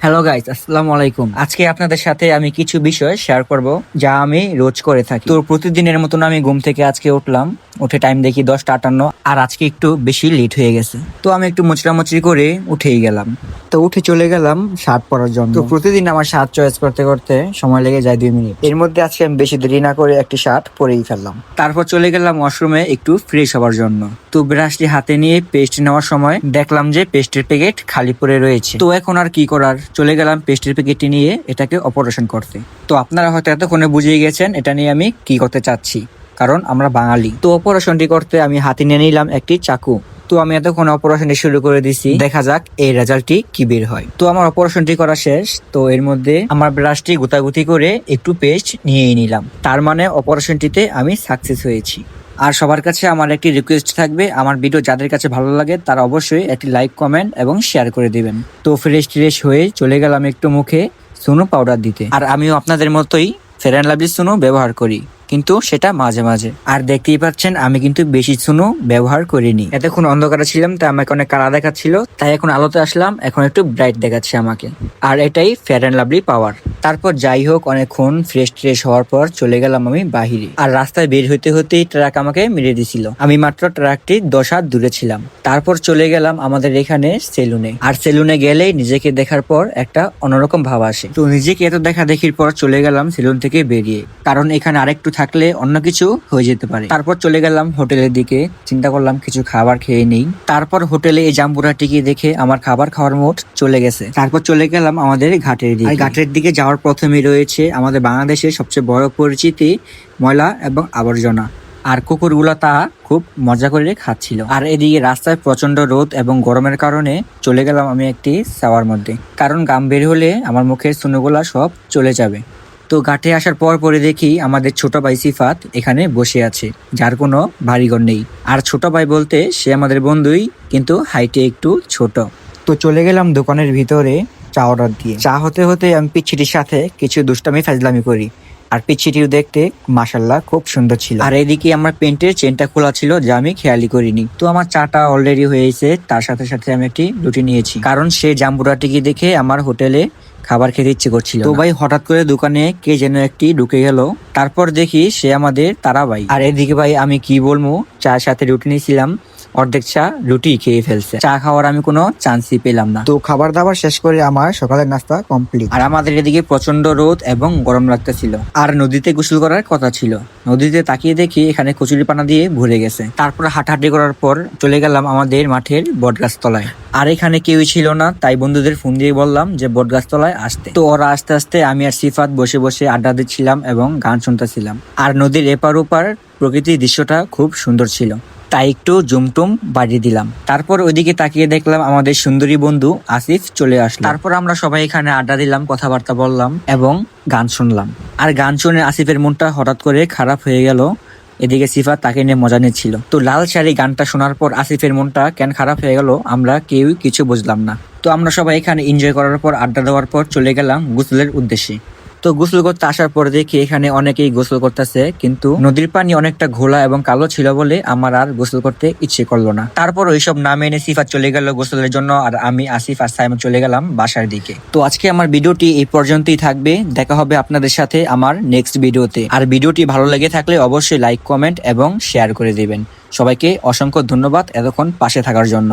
Hello guys, আসসালামু আলাইকুম। আজকে আপনাদের সাথে আমি কিছু বিষয় শেয়ার করব যা আমি রোজ করে থাকি। তো প্রতিদিনের মতন আমি ঘুম থেকে আজকে উঠলাম, উঠে টাইম দেখি 10টা 58, আর আজকে একটু বেশি লেট হয়ে গেছে। তো আমি একটু মুচড়ামুচড়ি করে উঠেই গেলাম। তো উঠে চলে গেলাম শার্ট পরার জন্য। তো প্রতিদিন আমার শার্ট চয়েস করতে করতে সময় লেগে যায় 2 মিনিট। এর মধ্যে আজকে আমি বেশি দেরি না করে একটি শার্ট পরেই ফেললাম। তারপর চলে গেলাম ওয়াশরুমে একটু ফ্রেশ হওয়ার জন্য। তো ব্রাশটি হাতে নিয়ে পেস্ট নেওয়ার সময় দেখলাম যে পেস্টের প্যাকেট খালি পড়ে রয়েছে। তো এখন আর কি করার, চলে গেলাম পেস্টের প্যাকেটটি নিয়ে এটাকে অপারেশন করতে। তো আপনারা হয়তো এতক্ষণে বুঝিয়ে গেছেন এটা নিয়ে আমি কি করতে চাচ্ছি, কারণ আমরা বাঙালি। তো অপারেশনটি করতে আমি হাতে নিয়ে নিলাম একটি চাকু। তো আমি এতক্ষণ অপারেশনটি শুরু করে দিছি, দেখা যাক এই রেজাল্টটি কি বের হয়। তো আমার অপারেশনটি করা শেষ। তো এর মধ্যে আমার ব্রাশটি গুতাগুতি করে একটু পেস্ট নিয়েই নিলাম, তার মানে অপারেশনটিতে আমি সাকসেস হয়েছি। আর সবার কাছে আমার একটি রিকোয়েস্ট থাকবে, আমার ভিডিও যাদের কাছে ভালো লাগে তারা অবশ্যই একটি লাইক, কমেন্ট এবং শেয়ার করে দিবেন। তো ফ্রেশ হয়ে চলে গেলাম একটু মুখে সুনো পাউডার দিতে। আর আমিও আপনাদের মতোই ফেয়ার অ্যান্ড লাভলি সুনো ব্যবহার করি, কিন্তু সেটা মাঝে মাঝে। আর দেখতেই পাচ্ছেন আমি কিন্তু বেশি সুনো ব্যবহার করিনি। এতক্ষণ অন্ধকারে ছিলাম তাই আমাকে অনেক কালা দেখাচ্ছিল, তাই এখন আলোতে আসলাম, এখন একটু ব্রাইট দেখাচ্ছে আমাকে। আর এটাই ফেয়ার অ্যান্ড লাভলি পাওয়ার। তারপর যাই হোক, অনেকক্ষণ ফ্রেশ হওয়ার পর চলে গেলাম আমি বাহিরে। আর রাস্তায় বের হতেই ট্রাক আমাকে মেরে দিছিল। আমি মাত্র ট্রাকটি 10 হাত দূরে ছিলাম। তারপর চলে গেলাম আমাদের এখানে সেলুনে। আর সেলুনে গেলেই নিজেকে দেখার পর একটা অন্যরকম ভাব আসে। তো নিজেকে এত দেখা দেখির পর চলে গেলাম সেলুন থেকে বেরিয়ে, কারণ এখানে আরেকটু থাকলে অন্য কিছু হয়ে যেতে পারে। তারপর চলে গেলাম হোটেলের দিকে, চিন্তা করলাম কিছু খাবার খেয়ে নেই। তারপর হোটেলে এই জাম্বুরাটিকে দেখে আমার খাবার খাওয়ার মুড চলে গেছে। তারপর চলে গেলাম আমাদের ঘাটের দিকে। ঘাটের দিকে যাওয়ার প্রথমেই রয়েছে আমাদের বাংলাদেশের সবচেয়ে বড় পরিচিতি ময়লা এবং আবর্জনা। আর কুকুরগুলা তা খুব মজা করে খাচ্ছিল। আর এদিকে রাস্তায় প্রচন্ড রোদ এবং গরমের কারণে চলে গেলাম আমি একটি সাওয়ার মধ্যে, কারণ গাম বের হলে আমার মুখের চুনগুলা সব চলে যাবে। তো ঘাটে আসার পরে দেখি আমাদের ছোট ভাই সিফাত এখানে বসে আছে, যার কোনো বাড়িঘর নেই। আর ছোট ভাই বলতে সে আমাদের বন্ধুই, কিন্তু হাইটে একটু ছোট। তো চলে গেলাম দোকানের ভিতরে চা অর্ডার দিয়ে। চা হতে আমি পিচ্ছিটির সাথে কিছু দুষ্টামি ফাজলামি করি। আর পিচ্ছিটিও দেখতে মাশাল্লাহ খুব সুন্দর ছিল। আর এদিকে আমার প্যান্টের চেনটা খোলা ছিল, যা আমি খেয়ালই করিনি। তো আমার চাটা অলরেডি হয়েছে, তার সাথে আমি একটি রুটি নিয়েছি, কারণ সে জাম্বুরাটিকে দেখে আমার হোটেলে খাবার খেতে ইচ্ছে করছিল। তো ভাই হঠাৎ করে দোকানে কে যেন একটি ঢুকে গেল। তারপর দেখি সে আমাদের তারা ভাই। আর এদিকে ভাই আমি কি বলবো, চায়ের সাথে রুটি নিয়েছিলাম, অর্ধেক চা রুটি খেয়ে ফেলছে। চা খাওয়ার আমি কোনো চান্সই পেলাম না। তো খাবার দাবার শেষ করে আমার সকালের নাস্তা কমপ্লিট। আর আমাদের এদিকে প্রচন্ড রোদ এবং গরম লাগতেছিল। আর নদীতে গোসল করার কথা ছিল, নদীতে তাকিয়ে দেখি এখানে কচুরি পানা দিয়ে ভরে গেছে। তারপর হাঁটাহাঁটি করার পর চলে গেলাম আমাদের মাঠের বটগাছ তলায়। আর এখানে কেউই ছিল না, তাই বন্ধুদের ফোন দিয়ে বললাম যে বটগাছ তলায় আসতে। তো ওরা আস্তে আস্তে আমি আর সিফাত বসে আড্ডা দিচ্ছিলাম এবং গান শুনতেছিলাম। আর নদীর এপার ওপার প্রকৃতির দৃশ্যটা খুব সুন্দর ছিল, তাই একটু জুমটুম বাড়িয়ে দিলাম। তারপর ওইদিকে তাকিয়ে দেখলাম আমাদের সুন্দরী বন্ধু আসিফ চলে আসলো। তারপর আমরা সবাই এখানে আড্ডা দিলাম, কথাবার্তা বললাম এবং গান শুনলাম। আর গান শুনে আসিফের মনটা হঠাৎ করে খারাপ হয়ে গেল। এদিকে সিফাত তাকে নিয়ে মজা নিচ্ছিল। তো লাল শাড়ি গানটা শোনার পর আসিফের মনটা কেন খারাপ হয়ে গেল আমরা কেউই কিছু বুঝলাম না। তো আমরা সবাই এখানে এনজয় করার পর আড্ডা দেওয়ার পর চলে গেলাম গোসলের উদ্দেশ্যে। তো গোসল করতে আসার পর দেখি এখানে অনেকেই গোসল করতেছে, কিন্তু নদীর পানি অনেকটা ঘোলা এবং কালো ছিল বলে আমার আর গোসল করতে ইচ্ছে করলো না। তারপর ওইসব না মেনে সিফাত চলে গেল গোসলের জন্য, আর আমি আসিফ আর সাইমন চলে গেলাম বাসার দিকে। তো আজকে আমার ভিডিওটি এই পর্যন্তই থাকবে, দেখা হবে আপনাদের সাথে আমার নেক্সট ভিডিওতে। আর ভিডিওটি ভালো লেগে থাকলে অবশ্যই লাইক, কমেন্ট এবং শেয়ার করে দিবেন। সবাইকে অসংখ্য ধন্যবাদ এতক্ষণ পাশে থাকার জন্য।